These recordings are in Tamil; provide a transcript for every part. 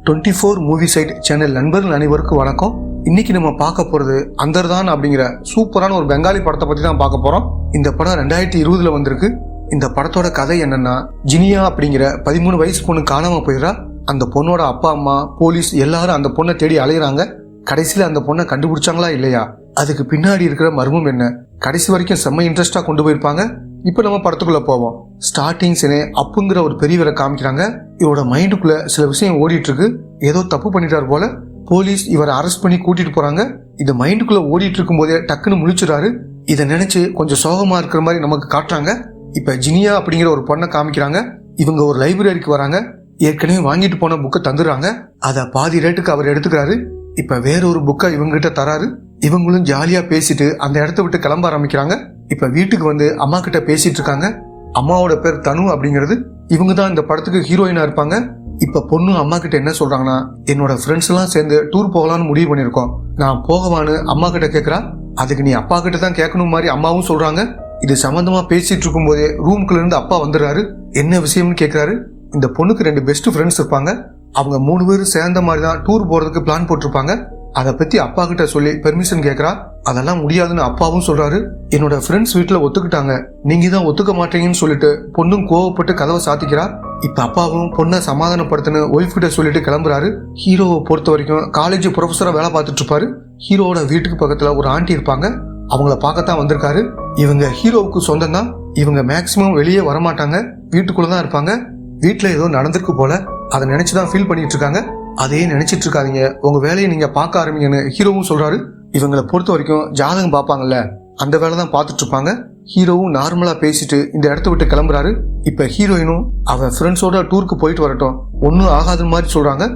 24 மூவி சைட் சேனல் நண்பர்கள் அனைவருக்கும் வணக்கம். இன்னைக்கு நம்ம பார்க்க போறது அந்தர்தான் அப்படிங்கிற சூப்பரான ஒரு பெங்காலி படத்தை பத்தி தான் பார்க்க போறோம். இந்த படம் 2020 வந்திருக்கு. இந்த படத்தோட கதை என்னன்னா, ஜினியா அப்படிங்கிற 13 வயசு பொண்ணு காணாம போயிடுறா. அந்த பொண்ணோட அப்பா அம்மா போலீஸ் எல்லாரும் அந்த பொண்ணை தேடி அலையிறாங்க. கடைசியில அந்த பொண்ணை கண்டுபிடிச்சாங்களா இல்லையா, அதுக்கு பின்னாடி இருக்கிற மர்மம் என்ன, கடைசி வரைக்கும் செம்ம இன்ட்ரெஸ்டா கொண்டு போயிருப்பாங்க. இப்ப நம்ம படத்துக்குள்ள போவோம். ஸ்டார்டிங் சீனே அப்புங்கிற ஒரு பெரியவரை காமிக்கிறாங்க. இவரோட மைண்டுக்குள்ள சில விஷயம் ஓடிட்டு இருக்கு. ஏதோ தப்பு பண்ணிட்டாரு போல. போலீஸ் இவரை அரெஸ்ட் பண்ணி கூட்டிட்டு போறாங்க. இது மைண்டுக்குள்ள ஓடிட்டு இருக்கும் போதே டக்குன்னு முழிச்சுறாரு. இதை நினைச்சு கொஞ்சம் சோகமா இருக்கிற மாதிரி நமக்கு காட்டுறாங்க. இப்ப ஜினியா அப்படிங்கிற ஒரு பொண்ணை காமிக்கிறாங்க. இவங்க ஒரு லைப்ரரிக்கு வராங்க. ஏற்கனவே வாங்கிட்டு போன புக்கை தந்துடுறாங்க. அதை பாதி ரேட்டுக்கு அவர் எடுத்துக்கிறாரு. இப்ப வேற ஒரு புக்கை இவங்க கிட்ட தராரு. இவங்களும் ஜாலியா பேசிட்டு அந்த இடத்த விட்டு கிளம்ப ஆரம்பிக்கிறாங்க. இப்ப வீட்டுக்கு வந்து அம்மா கிட்ட பேசிட்டு இருக்காங்க. அம்மாவோட பேர் தனு அப்படிங்கிறது. இவங்க தான் இந்த படத்துக்கு ஹீரோயினா இருப்பாங்க. இப்ப பொண்ணு அம்மா கிட்ட என்ன சொல்றாங்கன்னா, என்னோட ஃப்ரெண்ட்ஸ் எல்லாம் சேர்ந்து டூர் போகலான்னு முடிவு பண்ணிருக்கோம், நான் போகவான்னு அம்மா கிட்ட கேக்குறா. அதுக்கு நீ அப்பா கிட்ட தான் கேட்கணும் மாதிரி அம்மாவும் சொல்றாங்க. இது சம்பந்தமா பேசிட்டு இருக்கும் போதே ரூம்குள்ள இருந்து அப்பா வந்துடுறாரு. என்ன விஷயம்னு கேக்குறாரு. இந்த பொண்ணுக்கு 2 பெஸ்ட் ஃப்ரெண்ட்ஸ் இருப்பாங்க. அவங்க 3 பேரும் சேர்ந்த மாதிரி தான் டூர் போறதுக்கு பிளான் போட்டிருப்பாங்க. அதை பத்தி அப்பா கிட்ட சொல்லி பெர்மிஷன் கேக்குறா. அதெல்லாம் முடியாதுன்னு அப்பாவும் சொல்றாரு. என்னோட ஃப்ரெண்ட்ஸ் வீட்டுல ஒத்துக்கிட்டாங்க, நீங்க தான் ஒத்துக்க மாட்டீங்கன்னு சொல்லிட்டு பொண்ணும் கோவப்பட்டு கதவை சாத்திக்கிறா. இப்ப அப்பாவும் பொண்ணை சமாதானப்படுத்துன்னு ஒய்ஃப் கிட்ட சொல்லிட்டு கிளம்புறாரு. ஹீரோவை பொறுத்த வரைக்கும் காலேஜ் ப்ரொஃபஸரா வேலை பார்த்துட்டு இருப்பாரு. ஹீரோவோட வீட்டுக்கு பக்கத்துல ஒரு ஆண்டி இருப்பாங்க. அவங்கள பார்க்கத்தான் வந்திருக்காரு. இவங்க ஹீரோவுக்கு சொந்தம் தான். இவங்க மேக்சிமம் வெளியே வரமாட்டாங்க, வீட்டுக்குள்ளதான் இருப்பாங்க. வீட்டுல ஏதோ நடந்திருக்கு போல, அதை நினைச்சுதான் ஃபீல் பண்ணிட்டு இருக்காங்க. அதையே நினைச்சிட்டு இருக்காதீங்க, உங்க வேலையை நீங்க பார்க்க ஆரம்பிங்கன்னு ஹீரோவும் சொல்றாரு. இவங்களை பொறுத்த வரைக்கும் ஜாதகம் பார்ப்பாங்கல்ல, அந்த வேலை தான் பார்த்துட்டு இருப்பாங்க. ஹீரோவும் நார்மலா பேசிட்டு இந்த இடத்த விட்டு கிளம்புறாரு. இப்ப ஹீரோயினும் அவன் ஃப்ரெண்ட்ஸோட டூருக்கு போயிட்டு வரட்டும், ஒன்னும் ஆகாத மாதிரி சொல்றாங்க.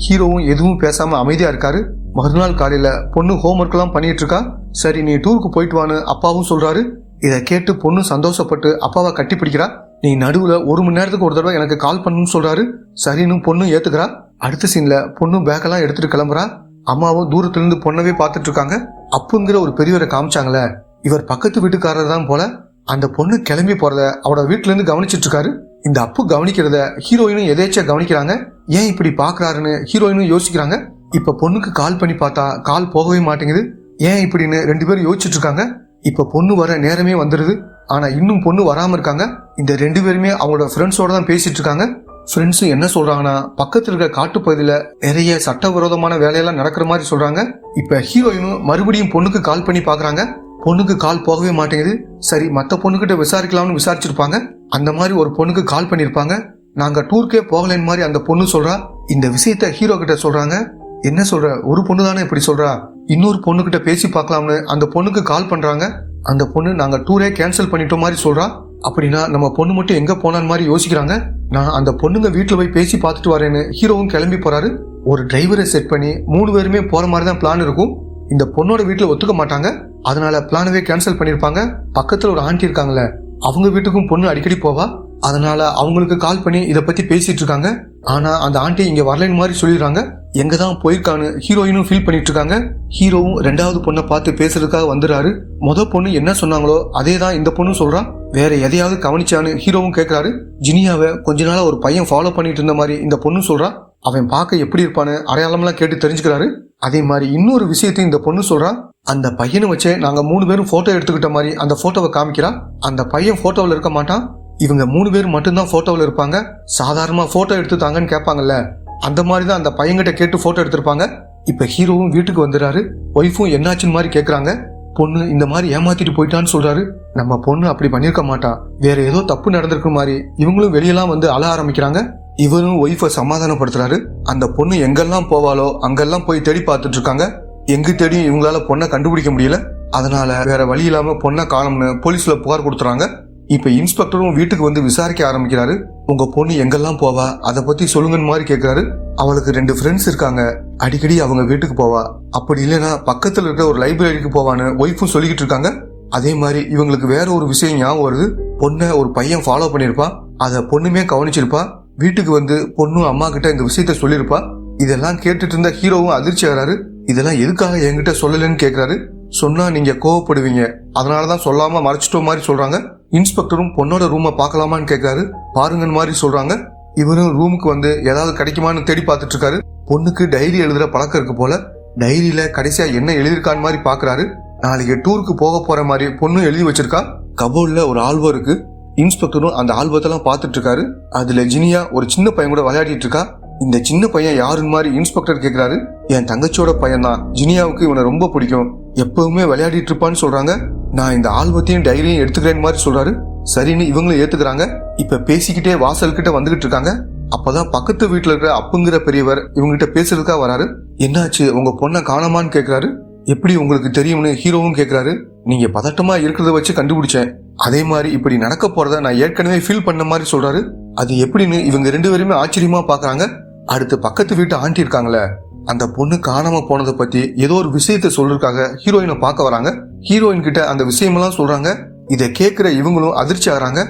ஹீரோவும் எதுவும் பேசாம அமைதியா இருக்காரு. மறுநாள் காலையில பொண்ணு ஹோம்ஒர்க் எல்லாம் பண்ணிட்டு இருக்கா. சரி நீ டூருக்கு போயிட்டு வான்னு அப்பாவும் சொல்றாரு. இதை கேட்டு பொண்ணு சந்தோஷப்பட்டு அப்பாவை கட்டி பிடிக்கிறா. நீ நடுவுல 1 மணி நேரத்துக்கு ஒரு தடவை எனக்கு கால் பண்ணணும்னு சொல்றாரு. சரின்னு பொண்ணு ஏத்துக்கிறா. அடுத்த சீன்ல பொண்ணு பேக்கெல்லாம் எடுத்துட்டு கிளம்புறா. அம்மாவும் தூரத்துல இருந்து பொண்ணவே பார்த்துட்டு இருக்காங்க. அப்புங்கிற ஒரு பெரியவரை காமிச்சாங்களே, இவர் பக்கத்து வீட்டுக்காரர் தான் போல. அந்த பொண்ணு கிளம்பி போறத அவட வீட்டுல இருந்து கவனிச்சிட்டு இருக்காரு. இந்த அப்பு கவனிக்கிறத ஹீரோயினும் எதேச்சா கவனிக்கிறாங்க. ஏன் இப்படி பாக்குறாருன்னு ஹீரோயினும் யோசிக்கிறாங்க. இப்ப பொண்ணுக்கு கால் பண்ணி பார்த்தா கால் போகவே மாட்டேங்குது. ஏன் இப்படின்னு 2 பேரும் யோசிச்சுட்டு இருக்காங்க. இப்ப பொண்ணு வர நேரமே வந்துருது. ஆனா இன்னும் பொண்ணு வராம இருக்காங்க. இந்த 2 பேருமே அவங்களோட ஃப்ரெண்ட்ஸோட தான் பேசிட்டு இருக்காங்க. ஃப்ரெண்ட்ஸ் என்ன சொல்றாங்கன்னா, பக்கத்துல இருக்க காட்டுப்பகுதியில நிறைய சட்டவிரோதமான வேலையெல்லாம் நடக்கிற மாதிரி சொல்றாங்க. இப்ப ஹீரோயினும் மறுபடியும் பொண்ணுக்கு கால் பண்ணி பாக்குறாங்க. பொண்ணுக்கு கால் போகவே மாட்டேங்குது. சரி மத்த பொண்ணுகிட்ட விசாரிக்கலாம்னு விசாரிச்சிருப்பாங்க. அந்த மாதிரி ஒரு பொண்ணுக்கு கால் பண்ணிருப்பாங்க. நாங்க டூருக்கே போகலன்னு மாதிரி அந்த பொண்ணு சொல்றா. இந்த விஷயத்த ஹீரோ கிட்ட சொல்றாங்க. என்ன சொல்ற, ஒரு பொண்ணு தானே இப்படி சொல்றா, இன்னொரு பொண்ணு கிட்ட பேசி பார்க்கலாம்னு அந்த பொண்ணுக்கு கால் பண்றாங்க. அந்த பொண்ணு நாங்க டூரே கேன்சல் பண்ணிட்டோம் மாதிரி சொல்றா. அப்படின்னா நம்ம பொண்ணு மட்டும் எங்க போனான்னு மாதிரி யோசிக்கிறாங்க. நான் அந்த பொண்ணுங்க வீட்டுல போய் பேசி பார்த்துட்டு வரேன்னு ஹீரோவும் கிளம்பி போறாரு. ஒரு டிரைவரை செட் பண்ணி 3 பேருமே போற மாதிரி தான் பிளான் இருக்கும். இந்த பொண்ணோட வீட்டுல ஒத்துக்க மாட்டாங்க, அதனால பிளானவே கேன்சல் பண்ணிருப்பாங்க. பக்கத்துல ஒரு ஆண்டி இருக்காங்கல்ல, அவங்க வீட்டுக்கும் பொண்ணு அடிக்கடி போவா. அதனால அவங்களுக்கு கால் பண்ணி இதை பத்தி பேசிட்டு இருக்காங்க. ஆனா அந்த ஆண்டி இங்க வரலைன்னு மாதிரி சொல்லிடுறாங்க. எங்க தான் போயிருக்கான்னு ஹீரோயினும் ஃபீல் பண்ணிட்டு இருக்காங்க. ஹீரோவும் 2வது பொண்ணை பார்த்து பேசுறதுக்காக வந்துறாரு. பொண்ணு என்ன சொன்னாங்களோ அதே தான் இந்த பொண்ணு சொல்றா. வேற எதையாவது கவனிச்சான்னு ஹீரோவும் கேட்கிறாரு. ஜினியாவை கொஞ்ச நாளா ஒரு பையன் ஃபாலோ பண்ணிட்டு இருந்த மாதிரி இந்த பொண்ணு சொல்றா. அவன் பார்க்க எப்படி இருப்பான்னு அடையாளம்லாம் கேட்டு தெரிஞ்சுக்கிறாரு. அதே மாதிரி இன்னொரு விஷயத்தையும் இந்த பொண்ணு சொல்றா. அந்த பையனை வச்சே நாங்க 3 பேரும் போட்டோ எடுத்துக்கிட்ட மாதிரி அந்த போட்டோவை காமிக்கிறா. அந்த பையன் போட்டோவில் இருக்க மாட்டான். இவங்க 3 பேர் மட்டும்தான் போட்டோவில் இருப்பாங்க. சாதாரணமா போட்டோ எடுத்து தாங்கன்னு கேட்பாங்கல்ல, அந்த மாதிரி தான் அந்த பையன்கிட்ட கேட்டு போட்டோ எடுத்திருப்பாங்க. இப்ப ஹீரோவும் வீட்டுக்கு வந்துடுறாரு. ஒய்ஃபும் என்னாச்சுன்னு மாதிரி கேக்குறாங்க. பொண்ணு இந்த மாதிரி ஏமாத்திட்டு போயிட்டான்னு சொல்றாரு. நம்ம பொண்ணு அப்படி பண்ணிருக்க மாட்டா, வேற ஏதோ தப்பு நடந்திருக்க மாதிரி இவங்களும் வெளியெல்லாம் வந்து அழ ஆரம்பிக்கிறாங்க. இவரும் ஒய்ஃபை சமாதானப்படுத்துறாரு. அந்த பொண்ணு எங்கெல்லாம் போவாளோ அங்கெல்லாம் போய் தேடி பார்த்துட்டு இருக்காங்க. எங்க தேடியும் இவங்களால பொண்ணை கண்டுபிடிக்க முடியல. அதனால வேற வழி இல்லாம பொண்ணை காணோம்னு போலீஸ்ல புகார் கொடுத்துறாங்க. இப்ப இன்ஸ்பெக்டரும் வீட்டுக்கு வந்து விசாரிக்க ஆரம்பிக்கிறாரு. உங்க பொண்ணு எங்கெல்லாம் போவா அதை பத்தி சொல்லுங்கன்னு மாதிரி கேக்குறாரு. அவளுக்கு 2 ஃப்ரெண்ட்ஸ் இருக்காங்க, அடிக்கடி அவங்க வீட்டுக்கு போவா, அப்படி இல்லைன்னா பக்கத்துல இருக்க ஒரு லைப்ரரிக்கு போவான்னு ஒய்ஃபும் சொல்லிக்கிட்டு இருக்காங்க. அதே மாதிரி இவங்களுக்கு வேற ஒரு விஷயம் ஞாபகம் வருது. பொண்ணை ஒரு பையன் ஃபாலோ பண்ணிருப்பா, அத பொண்ணுமே கவனிச்சிருப்பா. வீட்டுக்கு வந்து பொண்ணு அம்மா கிட்ட இந்த விஷயத்த சொல்லிருப்பா. இதெல்லாம் கேட்டுட்டு இருந்த ஹீரோவும் அதிர்ச்சி ஆகிறாரு. இதெல்லாம் எதுக்காக என்கிட்ட சொல்லலன்னு கேக்குறாரு. சொன்னா நீங்க கோவப்படுவீங்க, அதனாலதான் சொல்லாம மறைச்சிட்டோம் மாதிரி சொல்றாங்க. இன்ஸ்பெக்டரும் பொண்ணோட ரூமை பார்க்கலாமான்னு கேட்காரு. பாருங்கன்னு மாதிரி சொல்றாங்க. இவரும் ரூமுக்கு வந்து ஏதாவது கிடைக்குமான்னு தேடி பார்த்துட்டு இருக்காரு. பொண்ணுக்கு டைரி எழுதுற பழக்கம் இருக்கு போல. டைரியில கடைசியா என்ன எழுதிருக்கான்னு மாதிரி பாக்குறாரு. நாளைக்கு டூருக்கு போக போற மாதிரி பொண்ணு எழுதி வச்சிருக்கா. கபோர்ட்ல ஒரு ஆல்பம் இருக்கு. இன்ஸ்பெக்டரும் அந்த ஆல்பத்தெல்லாம் பார்த்துட்டு இருக்காரு. அதுல ஜினியா ஒரு சின்ன பையன் கூட விளையாடிட்டு இருக்கா. இந்த சின்ன பையன் யாருன்னு மாதிரி இன்ஸ்பெக்டர் கேக்குறாரு. என் தங்கச்சியோட பையன் தான், ஜினியாவுக்கு இவனை ரொம்ப பிடிக்கும், எப்பவுமே விளையாடிட்டு இருப்பான்னு சொல்றாங்க. நான் இந்த ஆல்பத்தையும் டைரியும் எடுத்துக்கிறேன் மாதிரி சொல்றாரு. சரின்னு இவங்களும் ஏத்துக்கிறாங்க. இப்ப பேசிக்கிட்டே வாசல் கிட்ட வந்துகிட்டு இருக்காங்க. அப்பதான் பக்கத்து வீட்டுல இருக்கிற அப்புங்கிற பெரியவர் இவங்கிட்ட பேசுறதுக்கா வராரு. என்னாச்சு, உங்க பொண்ணை காணாமான்னு கேக்குறாரு. எப்படி உங்களுக்கு தெரியும்னு ஹீரோவும் கேக்குறாரு. நீங்க பதட்டமா இருக்கிறத வச்சு கண்டுபிடிச்சேன். அதே மாதிரி இப்படி நடக்க போறத நான் ஏற்கனவே ஃபீல் பண்ண மாதிரி சொல்றாரு. அது எப்படின்னு இவங்க 2 பேருமே ஆச்சரியமா பாக்குறாங்க. அடுத்து பக்கத்து வீட்டு ஆண்டி இருக்காங்களே, அந்த பொண்ணு காணாம போனதை பத்தி ஏதோ ஒரு விஷயத்த சொல்றதுக்காக ஹீரோயினை பார்க்க வராங்க. ஹீரோயின் கிட்ட அந்த விஷயமெல்லாம் சொல்றாங்க. இதை கேட்கிற இவங்களும் அதிர்ச்சி ஆகுறாங்க.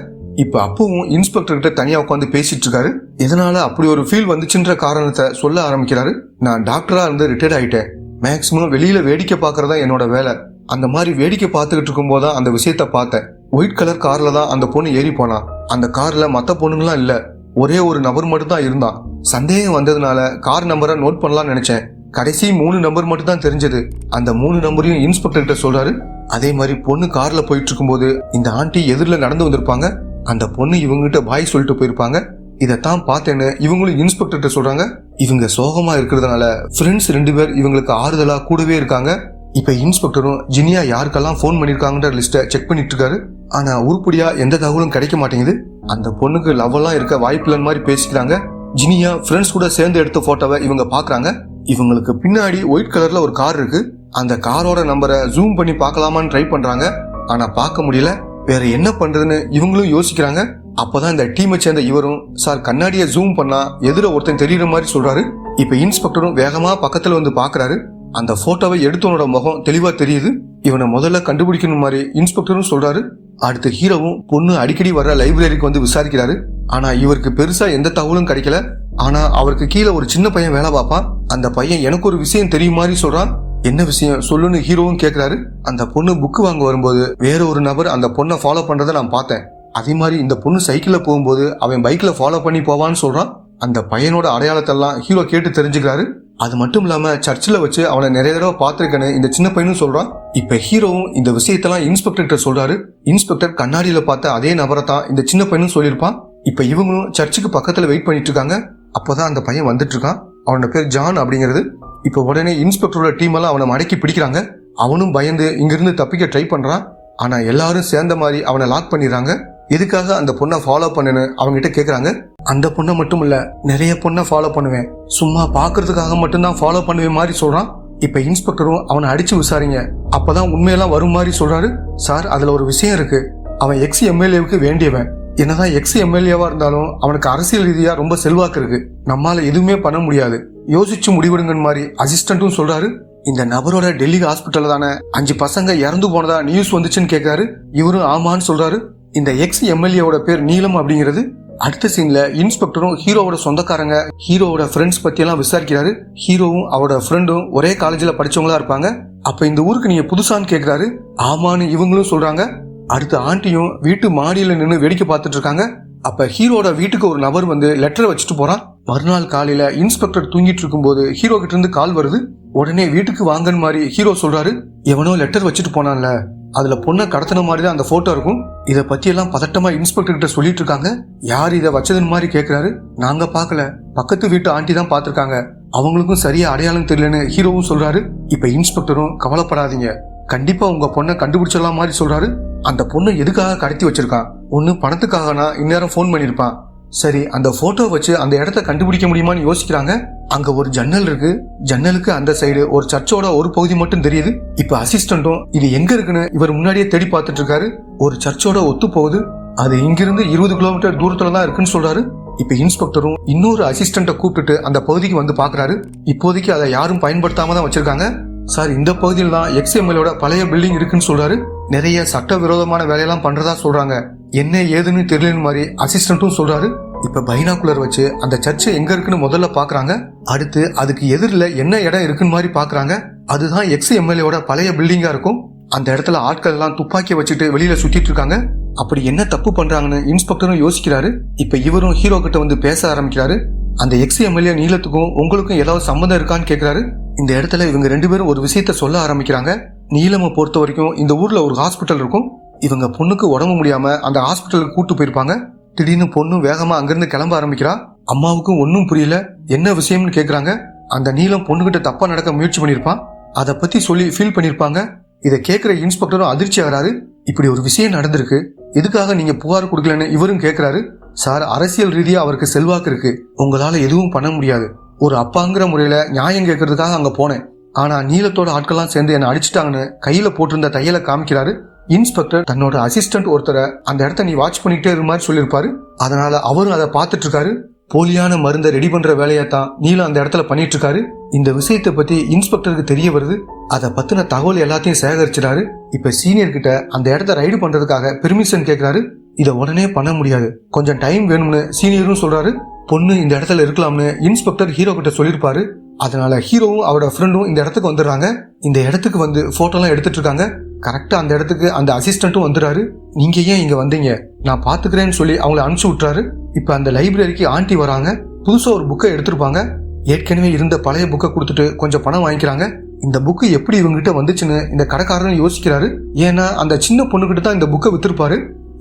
இப்ப அப்பவும் இன்ஸ்பெக்டர் கிட்ட தனியா உட்காந்து பேசிட்டு இருக்காரு. எதனால அப்படி ஒரு ஃபீல் வந்துச்சுன்ற காரணத்தை சொல்ல ஆரம்பிக்கிறாரு. நான் டாக்டரா இருந்து ரிட்டையர்ட் ஆயிட்டேன். மேக்சிமம் வெளியில வேடிக்கை பாக்குறதா என்னோட வேலை. அந்த மாதிரி வேடிக்கை பார்த்துக்கிட்டு இருக்கும் போதுதான் அந்த விஷயத்த பார்த்தேன். ஒயிட் கலர் கார்ல தான் அந்த பொண்ணு ஏறி போனா. அந்த கார்ல மத்த பொண்ணுங்களாம் இல்ல, ஒரே ஒரு நபர் மட்டும் தான் இருந்தான். சந்தேகம் வந்ததுனால கார் நம்பரை நோட் பண்ணலாம்னு நினைச்சேன். கடைசி 3 நம்பர் மட்டும் தான் தெரிஞ்சது. அந்த 3 நம்பரையும் இன்ஸ்பெக்டர் கிட்ட சொல்றாரு. அதே மாதிரி பொண்ணு கார்ல போயிட்டு இருக்கும்போது இந்த ஆண்டி எதிரில் நடந்து வந்திருப்பாங்க. அந்த பொண்ணு இவங்ககிட்ட பாய் சொல்லிட்டு போயிருப்பாங்க. இதைத்தான் பார்த்தேன்னு இவங்களும் இன்ஸ்பெக்டர் கிட்ட சொல்றாங்க. இவங்க சோகமா இருக்கிறதுனால ஃப்ரெண்ட்ஸ் 2 பேர் இவங்களுக்கு ஆறுதலா கூடவே இருக்காங்க. இப்ப இன்ஸ்பெக்டரும் ஜினியா யாருக்கெல்லாம் போன் பண்ணிருக்காங்கன்ற லிஸ்ட்டை செக் பண்ணிட்டு இருக்காரு. ஆனா உருப்படியா எந்த தகவலும் கிடைக்க மாட்டேங்குது. அந்த பொண்ணுக்கு லவ் எல்லாம் இருக்க வாய்ப்பில்லைன்னு மாதிரி பேசிக்கிறாங்க. ஜினியா ஃப்ரெண்ட்ஸ் கூட சேர்ந்து எடுத்த போட்டோவை இவங்க பாக்குறாங்க. இவங்களுக்கு பின்னாடி ஒயிட் கலர்ல ஒரு கார் இருக்கு. அந்த காரோட நம்பரை ஜூம் பண்ணி பார்க்கலாமான்னு ட்ரை பண்றாங்க. ஆனா பார்க்க முடியல. வேற என்ன பண்றதுன்னு இவங்களும் யோசிக்கிறாங்க. அப்பதான் இந்த டீமை சேர்ந்த இவரும், சார் கண்ணாடியை ஜூம் பண்ணா எதிர ஒருத்தன் தெரியற மாதிரி சொல்றாரு. இப்ப இன்ஸ்பெக்டரும் வேகமா பக்கத்துல வந்து பாக்குறாரு. அந்த போட்டோவை எடுத்தவனோட முகம் தெளிவா தெரியுது. இவனை முதல்ல கண்டுபிடிக்கணும் மாதிரி இன்ஸ்பெக்டரும் சொல்றாரு. அடுத்து ஹீரோவும் பொண்ணு அடிக்கடி வர்ற லைப்ரரிக்கு வந்து விசாரிக்கிறாரு. ஆனா இவருக்கு பெருசா எந்த தகவலும் கிடைக்கல. ஆனா அவருக்கு கீழே ஒரு சின்ன பையன் வேலை பார்ப்பான். அந்த பையன் எனக்கு ஒரு விஷயம் தெரியும் மாதிரி சொல்றான். என்ன விஷயம் சொல்லுன்னு ஹீரோவும் கேக்குறாரு. அந்த பொண்ணு புக் வாங்க வரும்போது வேற ஒரு நபர் அந்த பொண்ணை ஃபாலோ பண்றதை நான் பார்த்தேன். அதே மாதிரி இந்த பொண்ணு சைக்கிள்ல போகும்போது அவன் பைக்ல ஃபாலோ பண்ணி போவான்னு சொல்றான். அந்த பையனோட அடையாளத்தெல்லாம் ஹீரோ கேட்டு தெரிஞ்சுக்கிறாரு. அது மட்டும் இல்லாம சர்ச்சில் வச்சு அவனை நிறைய தடவை பார்த்திருக்கேன்னு இந்த சின்ன பையனும் சொல்றான். இப்ப ஹீரோவும் இந்த விஷயத்தெல்லாம் இன்ஸ்பெக்டர் கிட்ட சொல்றாரு. இன்ஸ்பெக்டர் கண்ணாடியில பார்த்த அதே நபரை தான் இந்த சின்ன பையனும் சொல்லியிருப்பான். இப்ப இவங்களும் சர்ச்சுக்கு பக்கத்துல வெயிட் பண்ணிட்டு இருக்காங்க. அப்பதான் அந்த பையன் வந்துட்டு இருக்கான். அவனோட பேர் ஜான் அப்படிங்கிறது. இப்ப உடனே இன்ஸ்பெக்டரோட டீம் எல்லாம் அவனை மடக்கி பிடிக்கிறாங்க. அவனும் பயந்து இங்கிருந்து தப்பிக்க ட்ரை பண்றான். ஆனா எல்லாரும் சேர்ந்த மாதிரி அவனை லாக் பண்ணிடுறாங்க. எதுக்காக அந்த பொண்ணை ஃபாலோ பண்ணுன்னு அவங்க கிட்ட கேக்குறாங்க. அந்த பொண்ணை மட்டும் இல்ல, நிறைய பொண்ணை ஃபாலோ பண்ணுவேன், சும்மா பாக்குறதுக்காக மட்டும்தான் ஃபாலோ பண்ணுவேன் மாதிரி சொல்றான். இப்ப இன்ஸ்பெக்டரும் அவனை அடிச்சு விசாரிங்க, அப்பதான் உண்மையெல்லாம் வரும் மாதிரி சொல்றாரு. சார் அதுல ஒரு விஷயம் இருக்கு. அவன் எக்ஸ் எம்எல்ஏவுக்கு வேண்டியவன். என்னதான் எக்ஸ் எம்எல்ஏவா இருந்தாலும் அவனுக்கு அரசியல் ரீதியா ரொம்ப செல்வாக்கு இருக்கு. நம்மால எதுவுமே பண்ண முடியாது, யோசிச்சு முடிவெடுங்கன்னு மாதிரி அசிஸ்டன்ட்டும் சொல்றாரு. இந்த நபரோட டெல்லி ஹாஸ்பிட்டல் தானே 5 பசங்க இறந்து போனதா நியூஸ் வந்துச்சுன்னு கேட்காரு. இவரும் ஆமான்னு சொல்றாரு. இந்த எக்ஸ் எம்எல்ஏவோட பேர் நீலம் அப்படிங்கிறது. அடுத்த சீன்ல இன்ஸ்பெக்டரும் ஹீரோவோட சொந்தக்காரங்க, ஹீரோவோட ஃப்ரெண்ட்ஸ் பத்தி எல்லாம் விசாரிக்கிறாரு. ஹீரோவும் அவரோட ஃப்ரெண்டும் ஒரே காலேஜ்ல படிச்சவங்களா இருப்பாங்க. அப்ப இந்த ஊருக்கு நீங்க புதுசான்னு கேக்குறாரு. ஆமான்னு இவங்களும் சொல்றாங்க. அடுத்த ஆண்டியும் வீட்டு மாடியில நின்று வேடிக்கை பார்த்துட்டு இருக்காங்க. அப்ப ஹீரோட வீட்டுக்கு ஒரு நபர் வந்து லெட்டர் வச்சுட்டு போறான். மறுநாள் காலையில இன்ஸ்பெக்டர் தூங்கிட்டு இருக்கும் போது ஹீரோ கிட்ட இருந்து கால் வருது. உடனே வீட்டுக்கு வாங்கன்னு மாதிரி ஹீரோ சொல்றாரு. எவனோ லெட்டர் வச்சுட்டு போனான்ல, அதுல பொண்ணை கடத்தின மாதிரி தான் அந்த போட்டோ இருக்கும். இத பத்தி எல்லாம் பதட்டமா இன்ஸ்பெக்டர் கிட்ட சொல்லிட்டு இருக்காங்க. யார் இதை வச்சதுன்னு மாதிரி கேக்குறாரு. நாங்க பாக்கல, பக்கத்து வீட்டு ஆண்டி தான் பாத்திருக்காங்க, அவங்களுக்கும் சரியா அடையாளம் தெரியலன்னு ஹீரோவும் சொல்றாரு. இப்ப இன்ஸ்பெக்டரும் கவலைப்படாதீங்க, கண்டிப்பா உங்க பொண்ணை கண்டுபிடிச்சிடலாம் மாதிரி சொல்றாரு. அந்த பொண்ணு எதுக்காக கடத்தி வச்சிருக்கான்? ஒண்ணு பணத்துக்காகனா இந்நேரம் போன் பண்ணிருப்பான். சரி, அந்த போட்டோ வச்சு அந்த இடத்த கண்டுபிடிக்க முடியுமான்னு யோசிக்கிறாங்க. அங்க ஒரு ஜன்னல் இருக்கு. ஜன்னலுக்கு அந்த சைடு ஒரு சர்ச்சோட ஒரு பகுதி மட்டும் தெரியுது. இப்ப அசிஸ்டன்ட்டும் இது எங்க இருக்குன்னு இவர் முன்னாடியே தேடி பார்த்துட்டு இருக்காரு. ஒரு சர்ச்சோட ஒத்து போகுது. அது இங்கிருந்து 20 கிலோமீட்டர் தூரத்துல தான் இருக்குன்னு சொல்றாரு. இப்ப இன்ஸ்பெக்டரும் இன்னொரு அசிஸ்டன்ட கூப்பிட்டுட்டு அந்த பகுதிக்கு வந்து பாக்குறாரு. இப்போதைக்கு அதை யாரும் பயன்படுத்தாம தான் வச்சிருக்காங்க. சார், இந்த பகுதியில் தான் எக்ஸ்எம்எலோட பழைய பில்டிங் இருக்குன்னு சொல்றாரு. நிறைய சட்ட விரோதமான வேலையெல்லாம் பண்றதா சொல்றாங்க. என்ன ஏதுன்னு தெரியலன்னு மாதிரி அசிஸ்டன்ட்டும் சொல்றாரு. இப்ப பைனாகுலர் வச்சு அந்த சர்ச்சை எங்க இருக்குன்னு முதல்ல பாக்குறாங்க. அடுத்து அதுக்கு எதிரில என்ன இடம் இருக்குன்னு மாதிரி பாக்குறாங்க. அதுதான் எக்ஸ் எம்எல்ஏவோட பழைய பில்டிங்கா இருக்கும். அந்த இடத்துல ஆட்கள் எல்லாம் துப்பாக்கியை வச்சுட்டு வெளியில சுத்திட்டு இருக்காங்க. அப்படி என்ன தப்பு பண்றாங்கன்னு இன்ஸ்பெக்டரும் யோசிக்கிறாரு. இப்ப இவரும் ஹீரோ கிட்ட வந்து பேச ஆரம்பிக்கிறாரு. அந்த எக்ஸ் எம்எல்ஏ நீலத்துக்கும் உங்களுக்கும் ஏதாவது சம்மந்தம் இருக்கான்னு கேட்கிறாரு. இந்த இடத்துல இவங்க 2 பேரும் ஒரு விஷயத்த சொல்ல ஆரம்பிக்கிறாங்க. நீலமை பொறுத்த வரைக்கும் இந்த ஊர்ல ஒரு ஹாஸ்பிட்டல் இருக்கும். இவங்க பொண்ணுக்கு உடம்பு முடியாம அந்த ஹாஸ்பிட்டலுக்கு கூட்டு போயிருப்பாங்க. திடீர்னு பொண்ணு வேகமா அங்கிருந்து கிளம்ப ஆரம்பிக்கிறா. அம்மாவுக்கும் ஒன்னும் புரியல, என்ன விஷயம்னு கேக்குறாங்க. அந்த நீலம் பொண்ணுகிட்ட தப்பா நடக்க முயற்சி பண்ணிருப்பான், அதை பத்தி சொல்லி ஃபீல் பண்ணிருப்பாங்க. இதை கேட்கிற இன்ஸ்பெக்டரும் அதிர்ச்சி ஆகிறாரு. இப்படி ஒரு விஷயம் நடந்திருக்கு, எதுக்காக நீங்க புகார் கொடுக்கலன்னு இவரும் கேட்கிறாரு. சார், அரசியல் ரீதியா அவருக்கு செல்வாக்கு இருக்கு, உங்களால எதுவும் பண்ண முடியாது. ஒரு அப்பாங்கிற முறையில நியாயம் கேட்கறதுக்காக அங்க போனேன். ஆனா நீலத்தோட ஆட்கள்லாம் சேர்ந்து என்ன அடிச்சுட்டாங்கன்னு கையில போட்டிருந்த தையலை காமிக்கிறாரு. இன்ஸ்பெக்டர் தன்னோட அசிஸ்டன்ட் ஒருத்தரை அந்த இடத்த நீ வாட்ச் பண்ணிட்டே இருக்க மாதிரி சொல்லியிருப்பாரு. அதனால அவரும் அதை பார்த்துட்டு இருக்காரு. போலியான மருந்தை ரெடி பண்ற வேலையத்தான் நீலம் அந்த இடத்துல பண்ணிட்டு இருக்காரு. இந்த விஷயத்தை பத்தி இன்ஸ்பெக்டருக்கு தெரிய வருது. அதை பத்தின தகவல் எல்லாத்தையும் சேகரிச்சிடாரு. இப்ப சீனியர் கிட்ட அந்த இடத்த ரைடு பண்றதுக்காக பெர்மிஷன் கேட்கிறாரு. இதை உடனே பண்ண முடியாது, கொஞ்சம் டைம் வேணும்னு சீனியரும் சொல்றாரு. பொண்ணு இந்த இடத்துல இருக்கலாம்னு இன்ஸ்பெக்டர் ஹீரோ கிட்ட சொல்லியிருப்பாரு. அதனால ஹீரோவும் அவரோட ஃப்ரெண்டும் இந்த இடத்துக்கு வந்துடுறாங்க. இந்த இடத்துக்கு வந்து போட்டோலாம் எடுத்துட்டு இருக்காங்க. கரெக்டா அந்த இடத்துக்கு அந்த அசிஸ்டன்ட்டும் வந்துடுறாரு. நீங்க ஏன் இங்க வந்தீங்க, நான் பாத்துக்கிறேன்னு சொல்லி அவங்களை அனுப்பிச்சு விட்டுறாரு. இப்ப அந்த லைப்ரரிக்கு ஆண்டி வராங்க. புதுசா ஒரு புக்கை எடுத்திருப்பாங்க. ஏற்கனவே இருந்த பழைய புக்கை கொடுத்துட்டு கொஞ்சம் பணம் வாங்கிக்கிறாங்க. இந்த புக்கு எப்படி இவங்ககிட்ட வந்துச்சுன்னு இந்த கடைக்காரரும் யோசிக்கிறாரு. ஏன்னா அந்த சின்ன பொண்ணுகிட்ட தான் இந்த புக்கை வித்திருப்பாரு.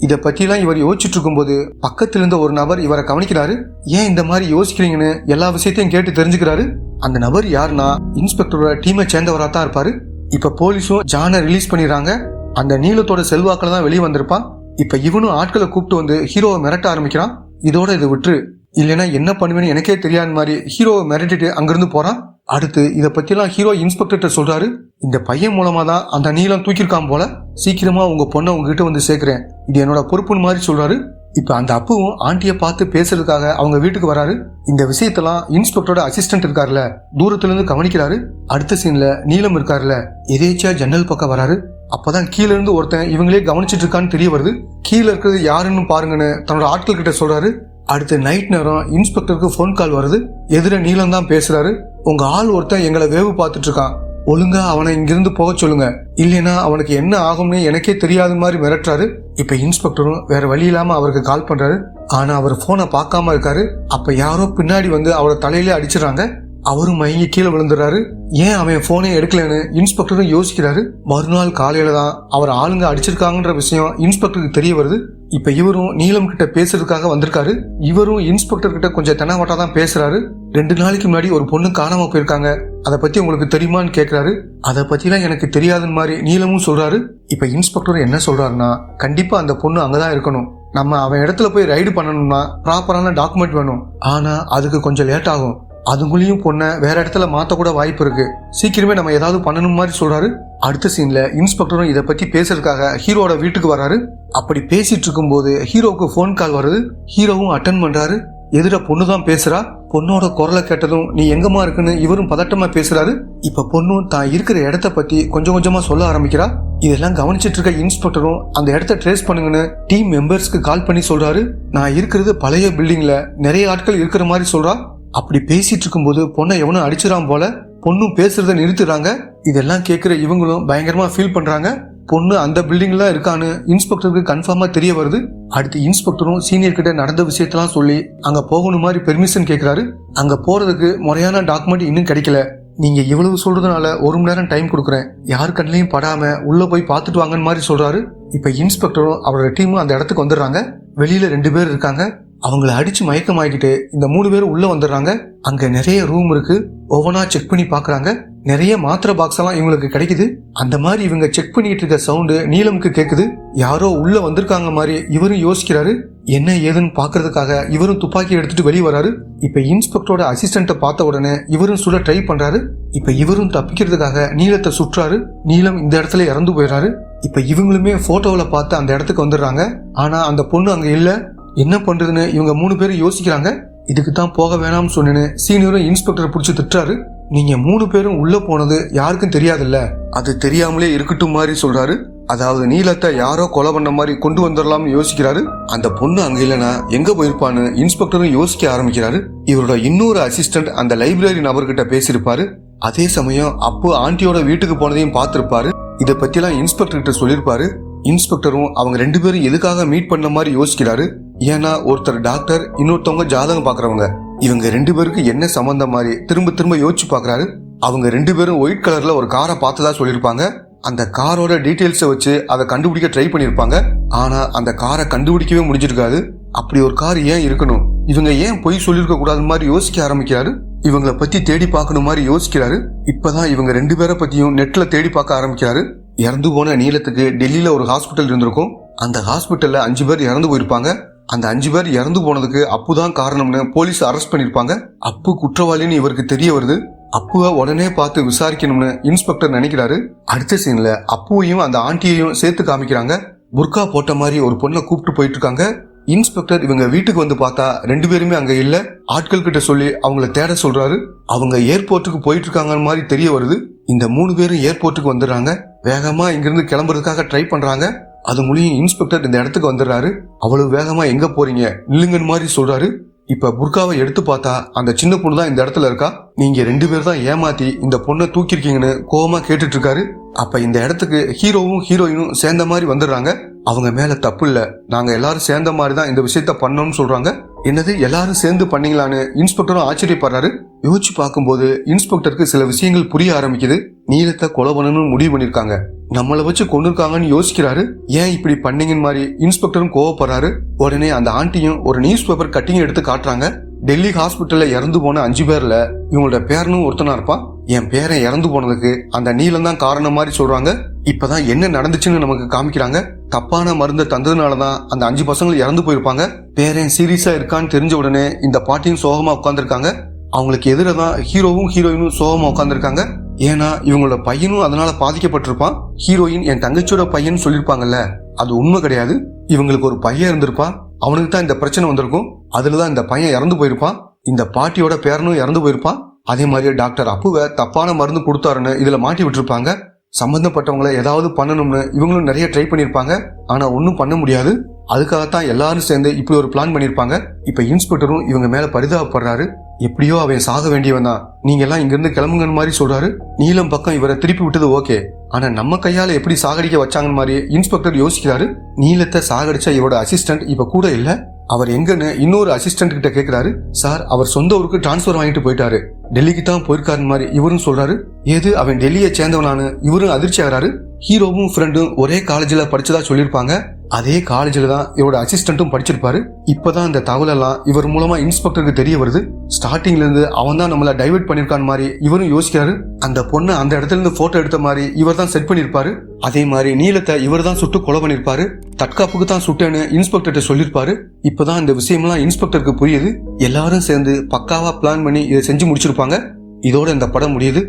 இதை பற்றிலாம் இவர் யோசிச்சுட்டு இருக்கும்போது பக்கத்துல இருந்த ஒரு நபர் இவரை கவனிக்கிறாரு. ஏன் இந்த மாதிரி யோசிக்கிறீங்கன்னு எல்லா விஷயத்தையும் கேட்டு தெரிஞ்சுக்கிறாரு. அந்த நபர் யாருன்னா இன்ஸ்பெக்டரோட டீமை சேர்ந்தவரா தான் இருப்பாரு. இப்ப போலீஸும் ஜானை ரிலீஸ் பண்ணிடுறாங்க. அந்த நீலத்தோட செல்வாக்கில் தான் வெளியே வந்திருப்பான். இப்ப இவனும் ஆட்களை கூப்பிட்டு வந்து ஹீரோவை மிரட்ட ஆரம்பிக்கிறான். இதோட இதை விட்டுரு, இல்லைன்னா என்ன பண்ணுவேன்னு எனக்கே தெரியாத மாதிரி ஹீரோவை மிரட்டிட்டு அங்கிருந்து போறான். அடுத்து இதை பத்தியெல்லாம் ஹீரோ இன்ஸ்பெக்டர் சொல்றாரு. இந்த பையன் மூலமா தான் அந்த நீலம் தூக்கியிருக்கான் போல, சீக்கிரமா உங்க பொண்ணை உங்ககிட்ட வந்து சேர்க்கிறேன், இது என்னோட பொறுப்புன்னு மாதிரி சொல்றாரு. இப்ப அந்த அப்புவும் ஆண்டியை பார்த்து பேசுறதுக்காக அவங்க வீட்டுக்கு வராரு. இந்த விஷயத்தெல்லாம் இன்ஸ்பெக்டரோட அசிஸ்டன்ட் இருக்காருல தூரத்துல இருந்து கவனிக்கிறாரு. அடுத்த சீன்ல நீலம் இருக்காருல எதேச்சியா ஜன்னல் பக்கம் வராரு. அப்பதான் கீழ இருந்து ஒருத்தன் இவங்களே கவனிச்சிட்டு இருக்கான்னு தெரிய வருது. கீழே இருக்கிறது யாருன்னு பாருங்கன்னு தன்னோட ஆட்கள் கிட்ட சொல்றாரு. அடுத்து நைட் நேரம் இன்ஸ்பெக்டருக்கு போன் கால் வருது. எதிர நீலம் தான் பேசுறாரு. உங்க ஆள் ஒருத்தன் எங்களை வேவு பார்த்துட்டு இருக்கான், ஒழுங்கா அவனை இங்கிருந்து போக சொல்லுங்க, இல்லைன்னா அவனுக்கு என்ன ஆகும்னு எனக்கே தெரியாத மாதிரி மிரட்டுறாரு. இப்ப இன்ஸ்பெக்டரும் வேற வழி இல்லாம அவருக்கு கால் பண்றாரு. ஆனா அவர் போனை பார்க்காம இருக்காரு. அப்ப யாரோ பின்னாடி வந்து அவரை தலையிலே அடிச்சிடறாங்க. அவரும் மயங்கி கீழே விழுந்துறாரு. ஏன் அவன் போனே எடுக்கலன்னு இன்ஸ்பெக்டரும் யோசிக்கிறாரு. மறுநாள் காலையில தான் அவர் ஆளுங்க அடிச்சிருக்காங்கன்ற விஷயம் இன்ஸ்பெக்டருக்கு தெரிய வருது. இப்ப இவரும் நீலம் கிட்ட பேசுறதுக்காக வந்திருக்காரு. இவரும் இன்ஸ்பெக்டர் கிட்ட கொஞ்சம் தெனாவட்டா தான் பேசுறாரு. 2 நாளைக்கு முன்னாடி ஒரு பொண்ணு காணாம போயிருக்காங்க, அதை பத்தி உங்களுக்கு தெரியுமான்னு கேக்குறாரு. அதை பத்திலாம் எனக்கு தெரியாதுன்னு மாதிரி நீலமும் சொல்றாரு. இப்ப இன்ஸ்பெக்டர் என்ன சொல்றாருன்னா, கண்டிப்பா அந்த பொண்ணு அங்கதான் இருக்கணும், நம்ம அவன் இடத்துல போய் ரைடு பண்ணணும்னா ப்ராப்பரான டாக்குமெண்ட் வேணும், ஆனா அதுக்கு கொஞ்சம் லேட் ஆகும், அதுக்குள்ளேயும் பொண்ணை வேற இடத்துல மாத்த கூட வாய்ப்பு இருக்கு, சீக்கிரமே நம்ம ஏதாவது பண்ணணும் மாதிரி சொல்றாரு. அடுத்த சீன்ல இன்ஸ்பெக்டரும் இதை பத்தி பேசுறதுக்காக ஹீரோட வீட்டுக்கு வராரு. அப்படி பேசிட்டு இருக்கும் போது ஹீரோவுக்கு போன் கால் வருது. ஹீரோவும் அட்டன் பண்றாரு. எதிர பொண்ணுதான் பேசுறா. பொண்ணோட குரலை கேட்டதும் நீ எங்கம்மா இருக்குன்னு இவரும் பதட்டமா பேசுறாரு. இப்ப பொண்ணும் தான் இருக்கிற இடத்த பத்தி கொஞ்சம் கொஞ்சமா சொல்ல ஆரம்பிக்கிறா. இதெல்லாம் கவனிச்சிட்டு இருக்க இன்ஸ்பெக்டரும் அந்த இடத்த ட்ரேஸ் பண்ணுங்கன்னு டீம் மெம்பர்ஸ்க்கு கால் பண்ணி சொல்றாரு. நான் இருக்கிறது பழைய பில்டிங்ல, நிறைய ஆட்கள் இருக்கிற மாதிரி சொல்றா. அப்படி பேசிட்டு இருக்கும்போது பொண்ணை எவனும் அடிச்சிடாம போல. பொண்ணும் பேசுறத நிறுத்துறாங்க. இதெல்லாம் கேட்கிற இவங்களும் பயங்கரமா ஃபீல் பண்றாங்க. பொண்ணு அந்த பில்டிங்ல இருக்கான்னு இன்ஸ்பெக்டருக்கு கன்ஃபார்மா தெரிய வருது. அடுத்து இன்ஸ்பெக்டரும் சீனியர் கிட்ட நடந்த விஷயத்தெல்லாம் சொல்லி அங்க போகணும் மாதிரி பெர்மிஷன் கேட்கிறாரு. அங்க போறதுக்கு முறையான டாக்குமெண்ட் இன்னும் கிடைக்கல, நீங்க இவ்வளவு சொல்றதுனால 1 மணி நேரம் டைம் கொடுக்குறேன், யாரு கண்ணிலையும் படாம உள்ள போய் பார்த்துட்டு வாங்கன்னு மாதிரி சொல்றாரு. இப்ப இன்ஸ்பெக்டரும் அவரோட டீமும் அந்த இடத்துக்கு வந்துடுறாங்க. வெளியில 2 பேர் இருக்காங்க. அவங்கள அடிச்சு மயக்கமாக்கிட்டு இந்த 3 பேரும் உள்ள வந்துடுறாங்க. அங்க நிறைய ரூம் இருக்கு. ஒவ்வொன்னா செக் பண்ணி பாக்குறாங்க. நிறைய மாத்திரை பாக்ஸ் எல்லாம் இவங்களுக்கு கிடைக்குது. அந்த மாதிரி இவங்க செக் பண்ணிட்டு இருக்க சவுண்டு நீலமுக்கு கேக்குது. யாரோ உள்ள வந்திருக்காங்க மாதிரி இவரும் யோசிக்கிறாரு. என்ன ஏதுன்னு பாக்குறதுக்காக இவரும் துப்பாக்கி எடுத்துட்டு வெளியே வராரு. இப்ப இன்ஸ்பெக்டரோட அசிஸ்டன்ட பார்த்த உடனே இவரும் சுட ட்ரை பண்றாரு. இப்ப இவரும் தப்பிக்கிறதுக்காக நீலத்தை சுற்றாரு. நீலம் இந்த இடத்துல இறந்து போயிடுறாரு. இப்ப இவங்களுமே போட்டோவில பார்த்து அந்த இடத்துக்கு வந்துடுறாங்க. ஆனா அந்த பொண்ணு அங்க இல்ல. என்ன பண்றதுன்னு இவங்க 3 பேரும் யோசிக்கிறாங்க. இதுக்கு தான் போக வேணாம்னு சொன்னேன்னு சீனியரும் இன்ஸ்பெக்டரை பிடிச்சி திட்டுறாரு. நீங்க 3 பேரும் உள்ள போனது யாருக்கும் தெரியாதுல்ல, அது தெரியாமலே இருக்கட்டும் மாதிரி சொல்றாரு. அதாவது நீலத்தை யாரோ கொலை பண்ண மாதிரி கொண்டு வந்துடலாம்னு யோசிக்கிறாரு. அந்த பொண்ணு அங்க இல்லைன்னா எங்க போயிருப்பான்னு இன்ஸ்பெக்டரும் யோசிக்க ஆரம்பிக்கிறாரு. இவரோட இன்னொரு அசிஸ்டன்ட் அந்த லைப்ரரி நபர்கிட்ட பேசியிருப்பாரு. அதே சமயம் அப்போ ஆண்டியோட வீட்டுக்கு போனதையும் பார்த்திருப்பாரு. இதை பத்திலாம் இன்ஸ்பெக்டர் கிட்ட சொல்லியிருப்பாரு. இன்ஸ்பெக்டரும் அவங்க 2 பேரும் எதுக்காக மீட் பண்ண மாதிரி யோசிக்கிறாரு. ஏன்னா ஒருத்தர் டாக்டர், இன்னொருத்தவங்க ஜாதகம் பாக்குறவங்க. இவங்க 2 பேருக்கு என்ன சம்பந்தம் மாதிரி திரும்ப திரும்ப யோசிச்சு பாக்குறாரு. அவங்க 2 பேரும் ஒயிட் கலர்ல ஒரு காரை பார்த்ததா சொல்லியிருப்பாங்க. அந்த காரோட டீடைல்ஸை வச்சு அதை கண்டுபிடிக்க ட்ரை பண்ணிருப்பாங்க. ஆனா அந்த காரை கண்டுபிடிக்கவே முடிஞ்சிருக்காது. அப்படி ஒரு கார் ஏன் இருக்கணும், இவங்க ஏன் பொய் சொல்லிருக்க கூடாது மாதிரி யோசிக்க ஆரம்பிக்கிறாரு. இவங்களை பத்தி தேடி பார்க்கணும் மாதிரி யோசிக்கிறாரு. இப்பதான் இவங்க 2 பேரை பத்தியும் நெட்ல தேடி பார்க்க ஆரம்பிக்கிறாரு. இறந்து போன நீலத்துக்கு டெல்லியில ஒரு ஹாஸ்பிட்டல் இருந்திருக்கும். அந்த ஹாஸ்பிட்டல்ல 5 பேர் இறந்து போயிருப்பாங்க. அந்த 5 பேர் இறந்து போனதுக்கு அப்புதான் காரணம்னு போலீஸ் அரெஸ்ட் பண்ணிருப்பாங்க. அப்பு குற்றவாளின்னு இவருக்கு தெரிய வருது. அப்புவை உடனே பார்த்து விசாரிக்கணும்னு இன்ஸ்பெக்டர் நினைக்கிறாரு. அடுத்த சீன்ல அப்புவையும் அந்த ஆண்டியையும் சேர்த்து காமிக்கிறாங்க. புர்கா போட்ட மாதிரி ஒரு பொண்ணை கூப்பிட்டு போயிட்டு இருக்காங்க. இன்ஸ்பெக்டர் இவங்க வீட்டுக்கு வந்து பார்த்தா 2 பேருமே அங்க இல்ல. ஆட்கள் கிட்ட சொல்லி அவங்கள தேட சொல்றாரு. அவங்க ஏர்போர்ட்டுக்கு போயிட்டு இருக்காங்க மாதிரி தெரிய வருது. இந்த 3 பேரும் ஏர்போர்ட்டுக்கு வந்துடுறாங்க. வேகமா இங்கிருந்து கிளம்புறதுக்காக ட்ரை பண்றாங்க. அது மூலியம் இன்ஸ்பெக்டர் இந்த இடத்துக்கு வந்துடுறாரு. அவ்வளவு வேகமா எங்க போறீங்க, நில்லுங்கன்னு மாதிரி சொல்றாரு. இப்ப புர்காவை எடுத்து பார்த்தா அந்த சின்ன பொண்ணு தான் இந்த இடத்துல இருக்கா. நீங்க 2 பேர் தான் ஏமாத்தி இந்த பொண்ணை தூக்கிருக்கீங்கன்னு கோவமா கேட்டுட்டு இருக்காரு. அப்ப இந்த இடத்துக்கு ஹீரோவும் ஹீரோயினும் சேர்ந்த மாதிரி வந்துடுறாங்க. அவங்க மேல தப்பு இல்ல, நாங்க எல்லாரும் சேர்ந்த மாதிரி தான் இந்த விஷயத்த பண்ணோம்னு சொல்றாங்க. என்னது எல்லாரும் சேர்ந்து பண்ணீங்களான்னு இன்ஸ்பெக்டரும் ஆச்சரியப்படுறாரு. யோசிச்சு பார்க்கும்போது இன்ஸ்பெக்டருக்கு சில விஷயங்கள் புரிய ஆரம்பிக்குது. நீலத்தை கொலை பண்ணணும்னு முடிவு பண்ணிருக்காங்க, நம்மளை வச்சு கொண்டிருக்காங்கன்னு யோசிக்கிறாரு. ஏன் இப்படி பண்ணீங்கன்னு மாதிரி இன்ஸ்பெக்டரும் கோவப்படுறாரு. உடனே அந்த ஆண்டியும் ஒரு நியூஸ் பேப்பர் கட்டிங் எடுத்து காட்டுறாங்க. டெல்லி ஹாஸ்பிட்டல்ல இறந்து போன 5 பேர்ல இவங்களோட பேரனும் ஒருத்தனா இருப்பான். என் பேரன் இறந்து போனதுக்கு அந்த நீலம் தான் காரணம் மாதிரி சொல்றாங்க. இப்பதான் என்ன நடந்துச்சுன்னு நமக்கு காமிக்கிறாங்க. தப்பான மருந்தை தந்ததுனாலதான் அந்த 5 பசங்களும் இறந்து போயிருப்பாங்க. பேரன் சீரியஸா இருக்கான்னு தெரிஞ்ச உடனே இந்த பாட்டியும் சோகமா உட்காந்துருக்காங்க. அவங்களுக்கு எதிரதான் ஹீரோவும் ஹீரோயினும் சோகமா உட்காந்துருக்காங்க. ஏன்னா இவங்களோட பையனும் அதனால பாதிக்கப்பட்டிருப்பான். ஹீரோயின் என் தங்கச்சியோட பையன் சொல்லிருப்பாங்கல்ல, அது உண்மை கிடையாது. இவங்களுக்கு ஒரு பையன் இருந்திருப்பான், அவனுக்கு தான் இந்த பிரச்சனை வந்திருக்கும். அதுலதான் இந்த பையன் இறந்து போயிருப்பான். இந்த பாட்டியோட பேரனும் இறந்து போயிருப்பான். அதே மாதிரி டாக்டர் அப்புவை தப்பான மருந்து கொடுத்தாருன்னு இதுல மாட்டி விட்டுருப்பாங்க. சம்பந்தப்பட்டவங்களை ஏதாவது பண்ணணும்னு இவங்களும் நிறைய ட்ரை பண்ணிருப்பாங்க. ஆனா ஒன்னும் பண்ண முடியாது. அதுக்காகத்தான் எல்லாரும் சேர்ந்து இப்படி ஒரு பிளான் பண்ணிருப்பாங்க. இப்ப இன்ஸ்பெக்டரும் இவங்க மேல பரிதாபப்படுறாரு. எப்படியோ அவன் சாக வேண்டியவன் தான், நீங்க எல்லாம் இங்க இருந்து கிளம்புங்கன்னு மாதிரி சொல்றாரு. நீலம் பக்கம் இவரை திருப்பி விட்டது ஓகே, ஆனா நம்ம கையால எப்படி சாகடிக்க வச்சாங்கன்னு மாதிரி இன்ஸ்பெக்டர் யோசிக்கிறாரு. நீலத்தை சாகடிச்ச இவரோட அசிஸ்டன்ட் இப்ப கூட இல்ல. அவர் எங்கன்னு இன்னொரு அசிஸ்டன்ட் கிட்ட கேக்குறாரு. சார், அவர் சொந்த ஊருக்கு டிரான்ஸ்பர் வாங்கிட்டு போயிட்டாரு, டெல்லிக்கு தான் போயிருக்காரு மாதிரி இவரும் சொல்றாரு. ஏது அவன் டெல்லியை சேர்ந்தவனானு இவரும் அதிர்ச்சி ஆகிறாரு. ஹீரோவும் ஃப்ரெண்டும் ஒரே காலேஜ்ல படிச்சதா சொல்லியிருப்பாங்க. அதே காலேஜ்ல தான் இவரோட அசிஸ்டன்ட்டும் படிச்சிருப்பாரு. இப்பதான் இந்த தகவல் எல்லாம் இவர் மூலமா இன்ஸ்பெக்டருக்கு தெரிய வருது. ஸ்டார்டிங்ல இருந்து அவன் தான் நம்மள டைவர்ட் பண்ணிருக்கான் மாதிரி இவரும் யோசிக்கிறாரு. அந்த பொண்ணை அந்த இடத்துல இருந்து போட்டோ எடுத்த மாதிரி இவர் தான் செட் பண்ணிருப்பாரு. அதே மாதிரி நீலத்தை இவர் தான் சுட்டு கொலை பண்ணிருப்பாரு. தற்காப்புக்கு தான் சுட்டேன்னு இன்ஸ்பெக்டர்கிட்ட சொல்லிருப்பாரு. இப்பதான் இந்த விஷயம்லாம் இன்ஸ்பெக்டருக்கு புரியுது. எல்லாரும் சேர்ந்து பக்காவா பிளான் பண்ணி இதை செஞ்சு முடிச்சிருப்பாங்க. இதோட இந்த படம் முடியுது.